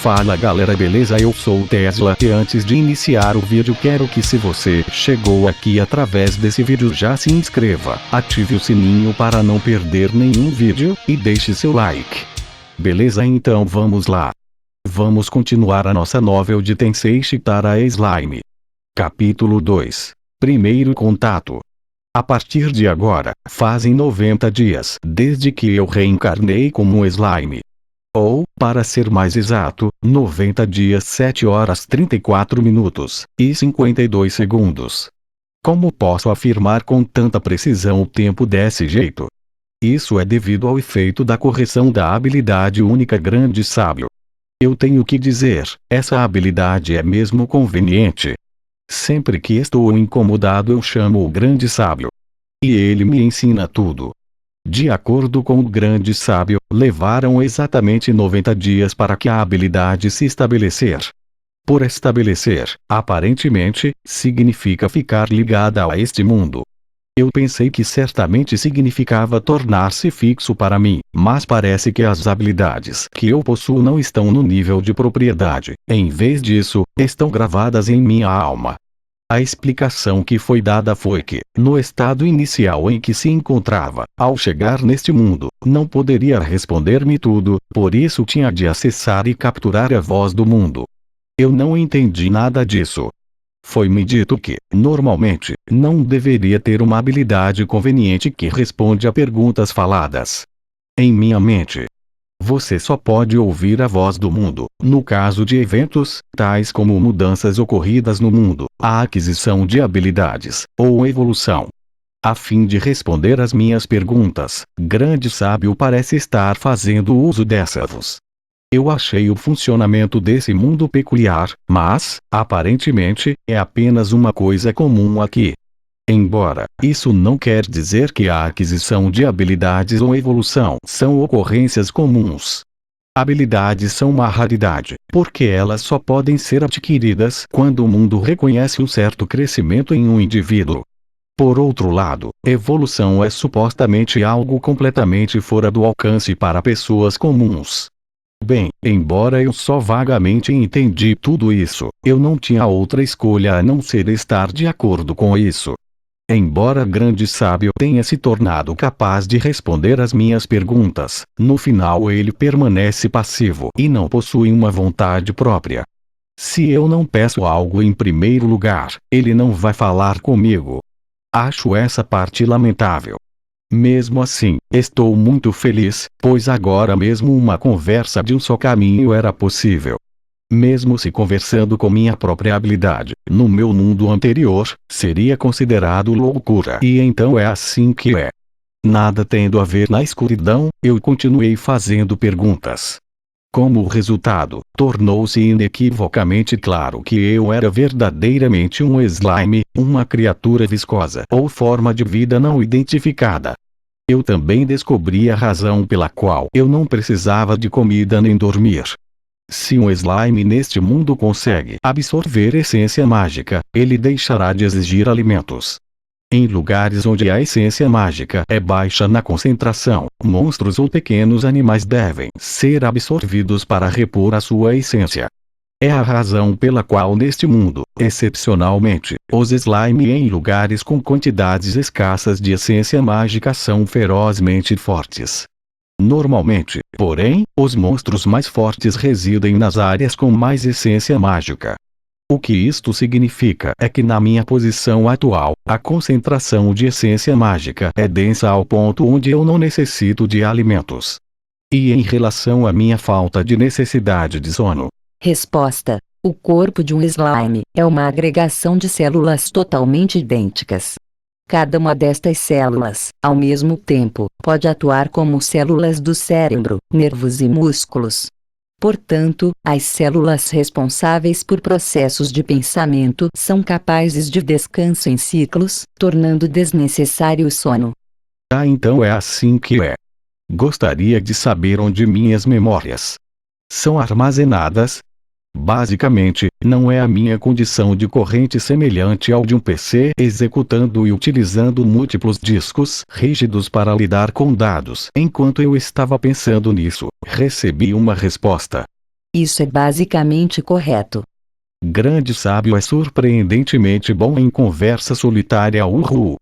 Fala galera, beleza? Eu sou o Tesla e antes de iniciar o vídeo quero que, se você chegou aqui através desse vídeo, já se inscreva, ative o sininho para não perder nenhum vídeo e deixe seu like. Beleza? Então vamos lá. Vamos continuar a nossa novel de Tensei Shitara Slime. Capítulo 2. Primeiro contato. A partir de agora, fazem 90 dias desde que eu reencarnei como um slime. Ou, para ser mais exato, 90 dias 7 horas 34 minutos e 52 segundos. Como posso afirmar com tanta precisão o tempo desse jeito? Isso é devido ao efeito da correção da habilidade única Grande Sábio. Eu tenho que dizer, essa habilidade é mesmo conveniente. Sempre que estou incomodado eu chamo o Grande Sábio. E ele me ensina tudo. De acordo com o Grande Sábio, levaram exatamente 90 dias para que a habilidade se estabelecer. Por estabelecer, aparentemente, significa ficar ligada a este mundo. Eu pensei que certamente significava tornar-se fixo para mim, mas parece que as habilidades que eu possuo não estão no nível de propriedade. Em vez disso, estão gravadas em minha alma. A explicação que foi dada foi que, no estado inicial em que se encontrava, ao chegar neste mundo, não poderia responder-me tudo, por isso tinha de acessar e capturar a voz do mundo. Eu não entendi nada disso. Foi-me dito que, normalmente, não deveria ter uma habilidade conveniente que responde a perguntas faladas. Em minha mente, você só pode ouvir a voz do mundo, no caso de eventos, tais como mudanças ocorridas no mundo, a aquisição de habilidades, ou evolução. A fim de responder às minhas perguntas, Grande Sábio parece estar fazendo uso dessa voz. Eu achei o funcionamento desse mundo peculiar, mas, aparentemente, é apenas uma coisa comum aqui. Embora, isso não quer dizer que a aquisição de habilidades ou evolução são ocorrências comuns. Habilidades são uma raridade, porque elas só podem ser adquiridas quando o mundo reconhece um certo crescimento em um indivíduo. Por outro lado, evolução é supostamente algo completamente fora do alcance para pessoas comuns. Bem, embora eu só vagamente entendi tudo isso, eu não tinha outra escolha a não ser estar de acordo com isso. Embora Grande Sábio tenha se tornado capaz de responder às minhas perguntas, no final ele permanece passivo e não possui uma vontade própria. Se eu não peço algo em primeiro lugar, ele não vai falar comigo. Acho essa parte lamentável. Mesmo assim, estou muito feliz, pois agora mesmo uma conversa de um só caminho era possível. Mesmo se conversando com minha própria habilidade, no meu mundo anterior, seria considerado loucura. E então é assim que é. Nada tendo a ver na escuridão, eu continuei fazendo perguntas. Como resultado, tornou-se inequivocamente claro que eu era verdadeiramente um slime, uma criatura viscosa ou forma de vida não identificada. Eu também descobri a razão pela qual eu não precisava de comida nem dormir. Se um slime neste mundo consegue absorver essência mágica, ele deixará de exigir alimentos. Em lugares onde a essência mágica é baixa na concentração, monstros ou pequenos animais devem ser absorvidos para repor a sua essência. É a razão pela qual neste mundo, excepcionalmente, os slime em lugares com quantidades escassas de essência mágica são ferozmente fortes. Normalmente, porém, os monstros mais fortes residem nas áreas com mais essência mágica. O que isto significa é que na minha posição atual, a concentração de essência mágica é densa ao ponto onde eu não necessito de alimentos. E em relação à minha falta de necessidade de sono? Resposta: o corpo de um slime é uma agregação de células totalmente idênticas. Cada uma destas células, ao mesmo tempo, pode atuar como células do cérebro, nervos e músculos. Portanto, as células responsáveis por processos de pensamento são capazes de descanso em ciclos, tornando desnecessário o sono. Ah, então é assim que é. Gostaria de saber onde minhas memórias são armazenadas. Basicamente, não é a minha condição de corrente semelhante ao de um PC executando e utilizando múltiplos discos rígidos para lidar com dados. Enquanto eu estava pensando nisso, recebi uma resposta. Isso é basicamente correto. Grande sábio é surpreendentemente bom em conversa solitária. Uhul.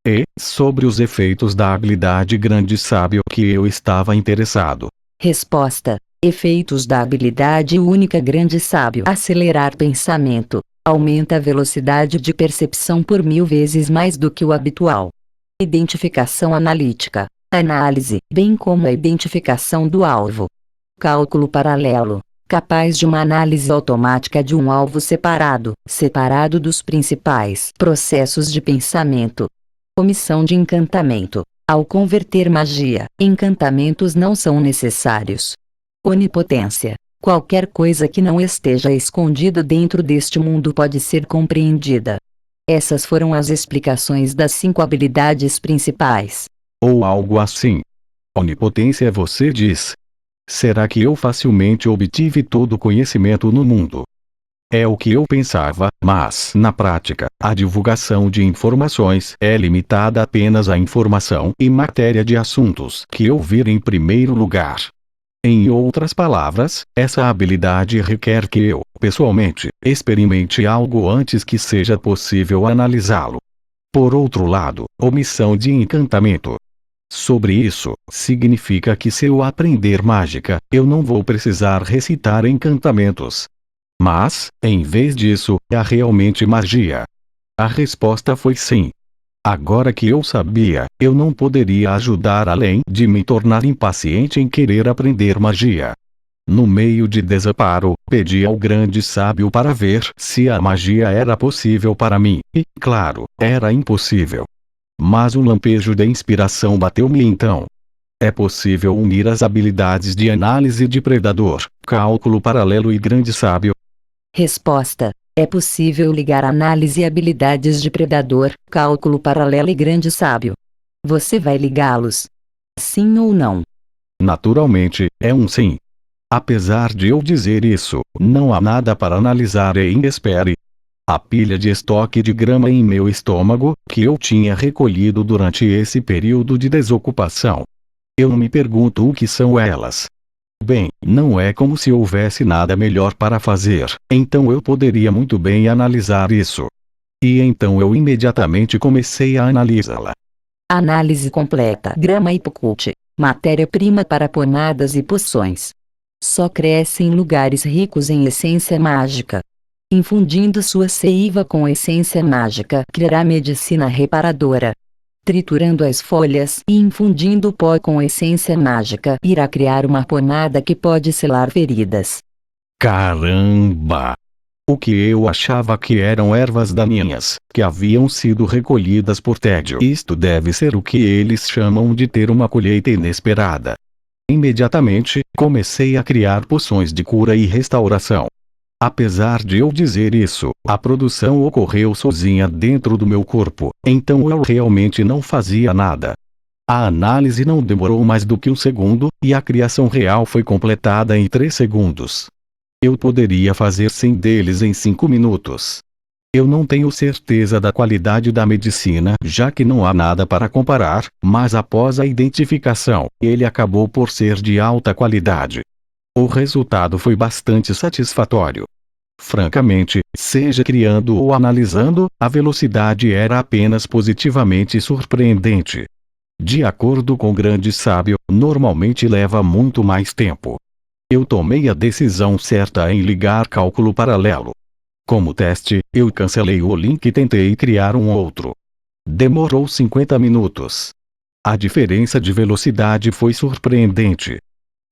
E, sobre os efeitos da habilidade grande sábio que eu estava interessado. Resposta: efeitos da habilidade única grande sábio. Acelerar pensamento. Aumenta a velocidade de percepção por 1000 vezes mais do que o habitual. Identificação analítica. Análise, bem como a identificação do alvo. Cálculo paralelo. Capaz de uma análise automática de um alvo separado dos principais processos de pensamento. Omissão de encantamento. Ao converter magia, encantamentos não são necessários. Onipotência. Qualquer coisa que não esteja escondida dentro deste mundo pode ser compreendida. Essas foram as explicações das 5 habilidades principais. Ou algo assim. Onipotência, você diz. Será que eu facilmente obtive todo o conhecimento no mundo? É o que eu pensava, mas, na prática, a divulgação de informações é limitada apenas à informação e matéria de assuntos que eu vir em primeiro lugar. Em outras palavras, essa habilidade requer que eu, pessoalmente, experimente algo antes que seja possível analisá-lo. Por outro lado, omissão de encantamento. Sobre isso, significa que se eu aprender mágica, eu não vou precisar recitar encantamentos. Mas, em vez disso, há realmente magia? A resposta foi sim. Agora que eu sabia, eu não poderia ajudar além de me tornar impaciente em querer aprender magia. No meio de desamparo, pedi ao grande sábio para ver se a magia era possível para mim, e, claro, era impossível. Mas um lampejo de inspiração bateu-me então. É possível unir as habilidades de análise de predador, cálculo paralelo e grande sábio? Resposta: é possível ligar análise e habilidades de predador, cálculo paralelo e grande sábio. Você vai ligá-los? Sim ou não? Naturalmente, é um sim. Apesar de eu dizer isso, não há nada para analisar e espere. A pilha de estoque de grama em meu estômago, que eu tinha recolhido durante esse período de desocupação. Eu me pergunto o que são elas. Bem, não é como se houvesse nada melhor para fazer, então eu poderia muito bem analisar isso. E então eu imediatamente comecei a analisá-la. Análise completa. Grama Hipocult. Matéria-prima para pomadas e poções. Só cresce em lugares ricos em essência mágica. Infundindo sua seiva com essência mágica, criará medicina reparadora. Triturando as folhas e infundindo o pó com essência mágica, irá criar uma pomada que pode selar feridas. Caramba! O que eu achava que eram ervas daninhas, que haviam sido recolhidas por tédio. Isto deve ser o que eles chamam de ter uma colheita inesperada. Imediatamente, comecei a criar poções de cura e restauração. Apesar de eu dizer isso, a produção ocorreu sozinha dentro do meu corpo, então eu realmente não fazia nada. A análise não demorou mais do que 1 segundo, e a criação real foi completada em 3 segundos. Eu poderia fazer 100 deles em 5 minutos. Eu não tenho certeza da qualidade da medicina, já que não há nada para comparar, mas após a identificação, ele acabou por ser de alta qualidade. O resultado foi bastante satisfatório. Francamente, seja criando ou analisando, a velocidade era apenas positivamente surpreendente. De acordo com o grande sábio, normalmente leva muito mais tempo. Eu tomei a decisão certa em ligar cálculo paralelo. Como teste, eu cancelei o link e tentei criar um outro. Demorou 50 minutos. A diferença de velocidade foi surpreendente.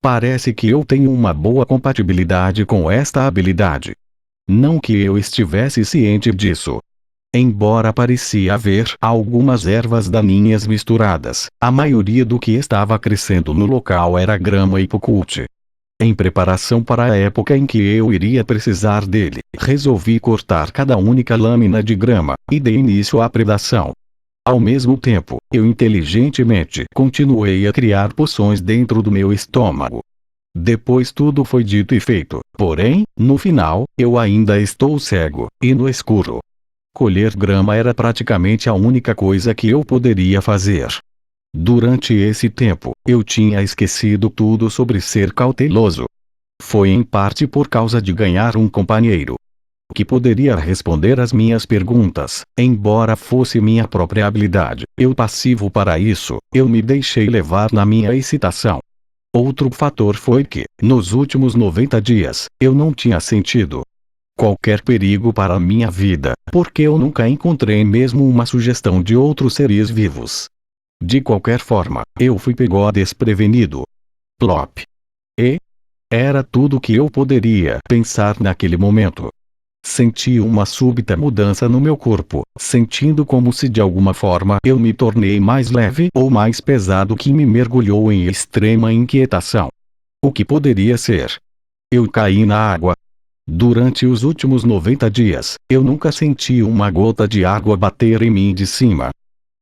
Parece que eu tenho uma boa compatibilidade com esta habilidade. Não que eu estivesse ciente disso. Embora parecia haver algumas ervas daninhas misturadas, a maioria do que estava crescendo no local era grama Hipocult. Em preparação para a época em que eu iria precisar dele, resolvi cortar cada única lâmina de grama, e dei início à predação. Ao mesmo tempo, eu inteligentemente continuei a criar poções dentro do meu estômago. Depois tudo foi dito e feito, porém, no final, eu ainda estou cego, e no escuro. Colher grama era praticamente a única coisa que eu poderia fazer. Durante esse tempo, eu tinha esquecido tudo sobre ser cauteloso. Foi em parte por causa de ganhar um companheiro que poderia responder às minhas perguntas, embora fosse minha própria habilidade. Eu passivo para isso, eu me deixei levar na minha excitação. Outro fator foi que, nos últimos 90 dias, eu não tinha sentido qualquer perigo para a minha vida, porque eu nunca encontrei mesmo uma sugestão de outros seres vivos. De qualquer forma, eu fui pego desprevenido. Plop. E era tudo o que eu poderia pensar naquele momento. Senti uma súbita mudança no meu corpo, sentindo como se de alguma forma eu me tornei mais leve ou mais pesado, que me mergulhou em extrema inquietação. O que poderia ser? Eu caí na água. Durante os últimos 90 dias, eu nunca senti uma gota de água bater em mim de cima.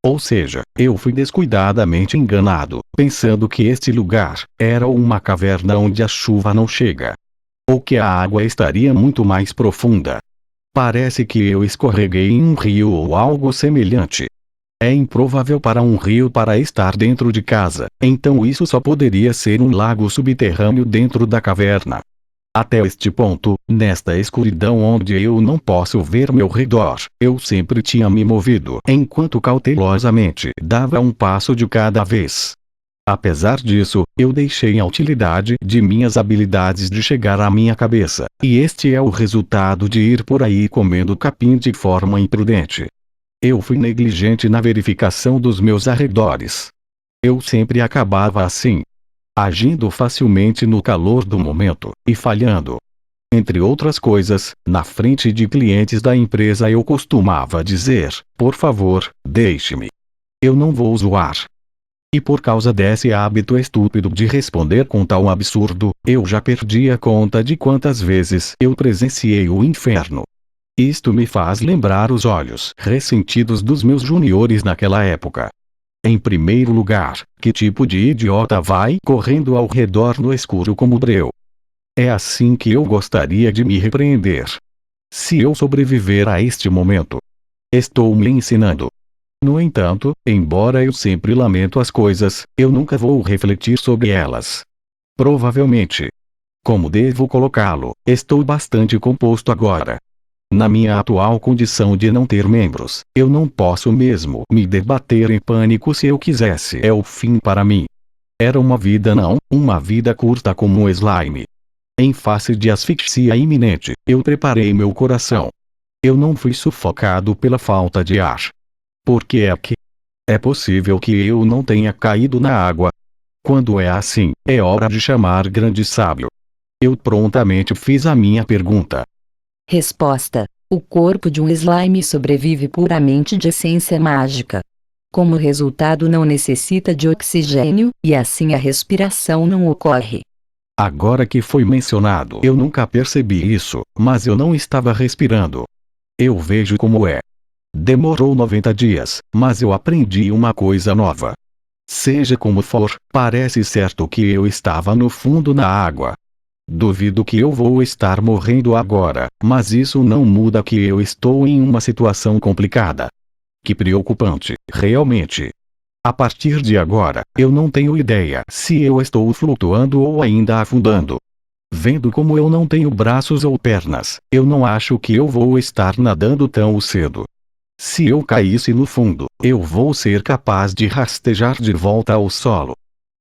Ou seja, eu fui descuidadamente enganado, pensando que este lugar era uma caverna onde a chuva não chega, ou que a água estaria muito mais profunda. Parece que eu escorreguei em um rio ou algo semelhante. É improvável para um rio para estar dentro de casa, então isso só poderia ser um lago subterrâneo dentro da caverna. Até este ponto, nesta escuridão onde eu não posso ver meu redor, eu sempre tinha me movido enquanto cautelosamente dava um passo de cada vez. Apesar disso, eu deixei a utilidade de minhas habilidades de chegar à minha cabeça, e este é o resultado de ir por aí comendo capim de forma imprudente. Eu fui negligente na verificação dos meus arredores. Eu sempre acabava assim, agindo facilmente no calor do momento, e falhando. Entre outras coisas, na frente de clientes da empresa eu costumava dizer: por favor, deixe-me. Eu não vou zoar. E por causa desse hábito estúpido de responder com tal absurdo, eu já perdi a conta de quantas vezes eu presenciei o inferno. Isto me faz lembrar os olhos ressentidos dos meus juniores naquela época. Em primeiro lugar, que tipo de idiota vai correndo ao redor no escuro como breu? É assim que eu gostaria de me repreender. Se eu sobreviver a este momento, estou me ensinando. No entanto, embora eu sempre lamento as coisas, eu nunca vou refletir sobre elas. Provavelmente. Como devo colocá-lo, estou bastante composto agora. Na minha atual condição de não ter membros, eu não posso mesmo me debater em pânico se eu quisesse. É o fim para mim. Era uma vida uma vida curta como um slime. Em face de asfixia iminente, eu preparei meu coração. Eu não fui sufocado pela falta de ar. Por que é que? É possível que eu não tenha caído na água. Quando é assim, é hora de chamar grande sábio. Eu prontamente fiz a minha pergunta. Resposta: o corpo de um slime sobrevive puramente de essência mágica. Como resultado, não necessita de oxigênio, e assim a respiração não ocorre. Agora que foi mencionado, eu nunca percebi isso, mas eu não estava respirando. Eu vejo como é. Demorou 90 dias, mas eu aprendi uma coisa nova. Seja como for, parece certo que eu estava no fundo da água. Duvido que eu vou estar morrendo agora, mas isso não muda que eu estou em uma situação complicada. Que preocupante, realmente. A partir de agora, eu não tenho ideia se eu estou flutuando ou ainda afundando. Vendo como eu não tenho braços ou pernas, eu não acho que eu vou estar nadando tão cedo. Se eu caísse no fundo, eu vou ser capaz de rastejar de volta ao solo.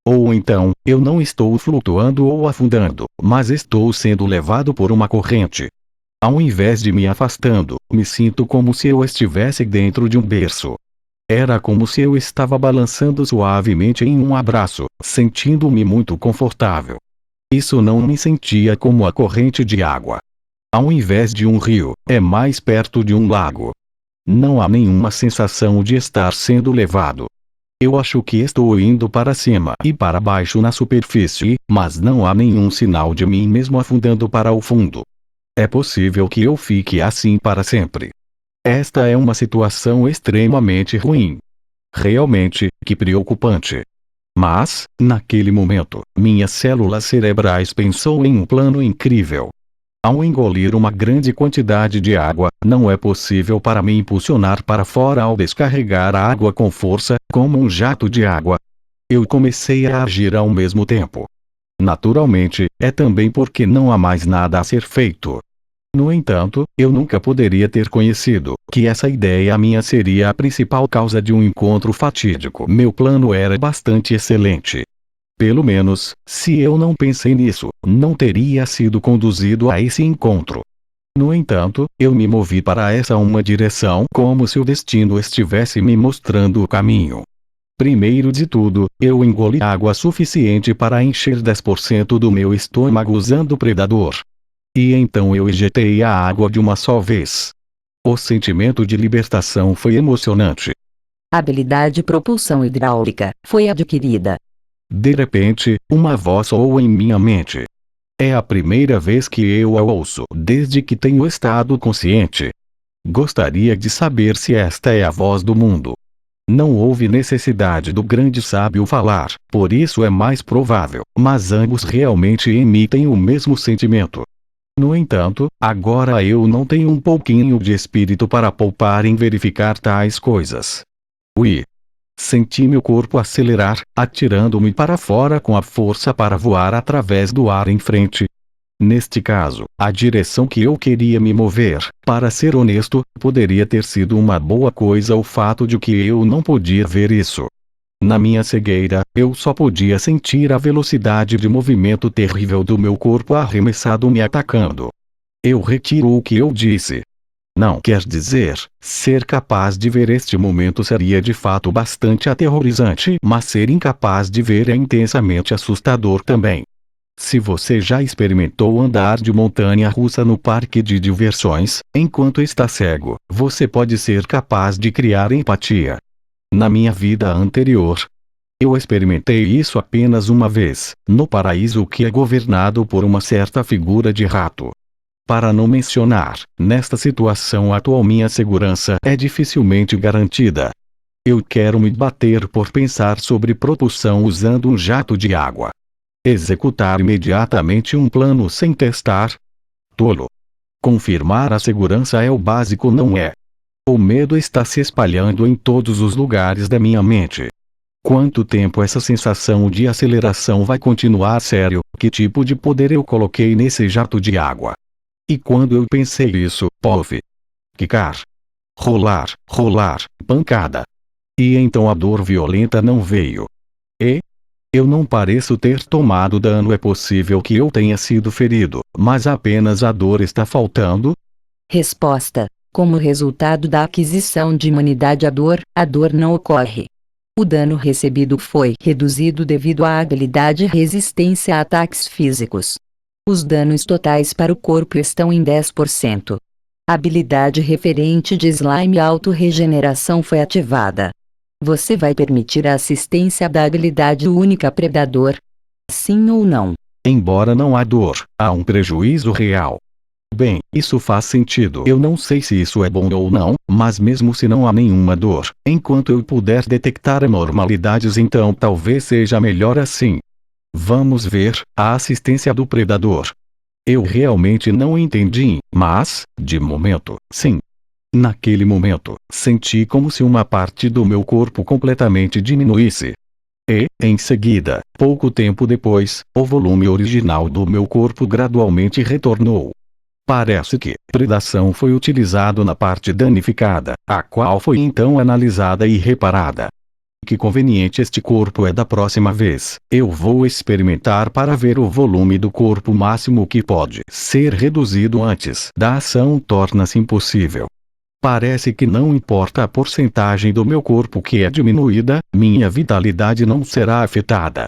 Ou então, eu não estou flutuando ou afundando, mas estou sendo levado por uma corrente. Ao invés de me afastando, me sinto como se eu estivesse dentro de um berço. Era como se eu estava balançando suavemente em um abraço, sentindo-me muito confortável. Isso não me sentia como a corrente de água. Ao invés de um rio, é mais perto de um lago. Não há nenhuma sensação de estar sendo levado. Eu acho que estou indo para cima e para baixo na superfície, mas não há nenhum sinal de mim mesmo afundando para o fundo. É possível que eu fique assim para sempre. Esta é uma situação extremamente ruim. Realmente, que preocupante. Mas, naquele momento, minhas células cerebrais pensou em um plano incrível. Ao engolir uma grande quantidade de água, não é possível para me impulsionar para fora ao descarregar a água com força, como um jato de água. Eu comecei a agir ao mesmo tempo. Naturalmente, é também porque não há mais nada a ser feito. No entanto, eu nunca poderia ter conhecido que essa ideia minha seria a principal causa de um encontro fatídico. Meu plano era bastante excelente. Pelo menos, se eu não pensei nisso, não teria sido conduzido a esse encontro. No entanto, eu me movi para essa uma direção como se o destino estivesse me mostrando o caminho. Primeiro de tudo, eu engoli água suficiente para encher 10% do meu estômago usando o predador. E então eu ejetei a água de uma só vez. O sentimento de libertação foi emocionante. A habilidade de propulsão hidráulica foi adquirida. De repente, uma voz soou em minha mente. É a primeira vez que eu a ouço desde que tenho estado consciente. Gostaria de saber se esta é a voz do mundo. Não houve necessidade do grande sábio falar, por isso é mais provável, mas ambos realmente emitem o mesmo sentimento. No entanto, agora eu não tenho um pouquinho de espírito para poupar em verificar tais coisas. Ui! Senti meu corpo acelerar, atirando-me para fora com a força para voar através do ar em frente. Neste caso, a direção que eu queria me mover, para ser honesto, poderia ter sido uma boa coisa o fato de que eu não podia ver isso. Na minha cegueira, eu só podia sentir a velocidade de movimento terrível do meu corpo arremessado me atacando. Eu retiro o que eu disse. Não quer dizer, ser capaz de ver este momento seria de fato bastante aterrorizante, mas ser incapaz de ver é intensamente assustador também. Se você já experimentou andar de montanha-russa no parque de diversões, enquanto está cego, você pode ser capaz de criar empatia. Na minha vida anterior, eu experimentei isso apenas uma vez, no paraíso que é governado por uma certa figura de rato. Para não mencionar, nesta situação atual minha segurança é dificilmente garantida. Eu quero me bater por pensar sobre propulsão usando um jato de água. Executar imediatamente um plano sem testar? Tolo. Confirmar a segurança é o básico, não é? O medo está se espalhando em todos os lugares da minha mente. Quanto tempo essa sensação de aceleração vai continuar? Sério, que tipo de poder eu coloquei nesse jato de água? E quando eu pensei isso, pove. Quicar. Rolar, pancada. E então a dor violenta não veio. E? Eu não pareço ter tomado dano. É possível que eu tenha sido ferido, mas apenas a dor está faltando? Resposta: como resultado da aquisição de imunidade à dor, a dor não ocorre. O dano recebido foi reduzido devido à habilidade e resistência a ataques físicos. Os danos totais para o corpo estão em 10%. A habilidade referente de slime auto-regeneração foi ativada. Você vai permitir a assistência da habilidade única predador? Sim ou não? Embora não há dor, há um prejuízo real. Bem, isso faz sentido. Eu não sei se isso é bom ou não, mas mesmo se não há nenhuma dor, enquanto eu puder detectar anormalidades, então talvez seja melhor assim. Vamos ver, a assistência do predador. Eu realmente não entendi, mas, de momento, sim. Naquele momento, senti como se uma parte do meu corpo completamente diminuísse. E, em seguida, pouco tempo depois, o volume original do meu corpo gradualmente retornou. Parece que predação foi utilizado na parte danificada, a qual foi então analisada e reparada. Que conveniente este corpo é. Da próxima vez, eu vou experimentar para ver o volume do corpo máximo que pode ser reduzido antes da ação torna-se impossível. Parece que não importa a porcentagem do meu corpo que é diminuída, minha vitalidade não será afetada.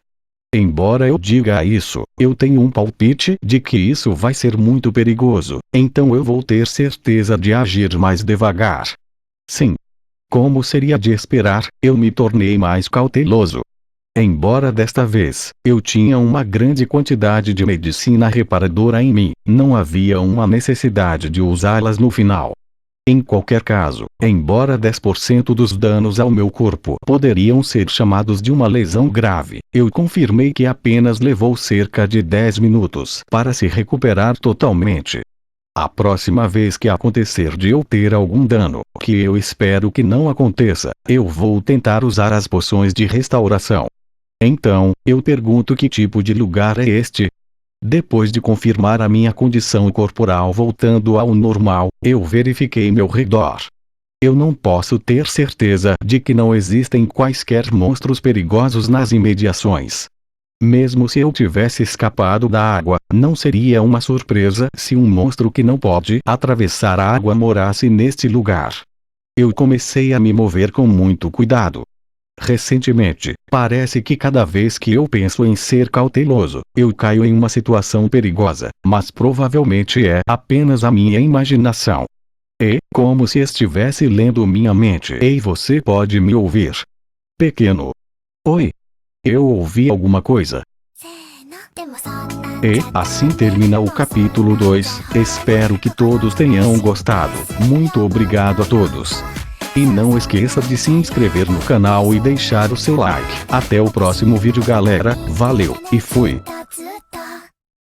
Embora eu diga isso, eu tenho um palpite de que isso vai ser muito perigoso, então eu vou ter certeza de agir mais devagar. Sim. Como seria de esperar, eu me tornei mais cauteloso. Embora desta vez, eu tinha uma grande quantidade de medicina reparadora em mim, não havia uma necessidade de usá-las no final. Em qualquer caso, embora 10% dos danos ao meu corpo poderiam ser chamados de uma lesão grave, eu confirmei que apenas levou cerca de 10 minutos para se recuperar totalmente. A próxima vez que acontecer de eu ter algum dano, que eu espero que não aconteça, eu vou tentar usar as poções de restauração. Então, eu pergunto que tipo de lugar é este? Depois de confirmar a minha condição corporal voltando ao normal, eu verifiquei meu redor. Eu não posso ter certeza de que não existem quaisquer monstros perigosos nas imediações. Mesmo se eu tivesse escapado da água, não seria uma surpresa se um monstro que não pode atravessar a água morasse neste lugar. Eu comecei a me mover com muito cuidado. Recentemente, parece que cada vez que eu penso em ser cauteloso, eu caio em uma situação perigosa, mas provavelmente é apenas a minha imaginação. É como se estivesse lendo minha mente. Ei, você pode me ouvir? Pequeno. Oi. Eu ouvi alguma coisa. E assim termina o capítulo 2. Espero que todos tenham gostado. Muito obrigado a todos. E não esqueça de se inscrever no canal e deixar o seu like. Até o próximo vídeo, galera. Valeu e fui.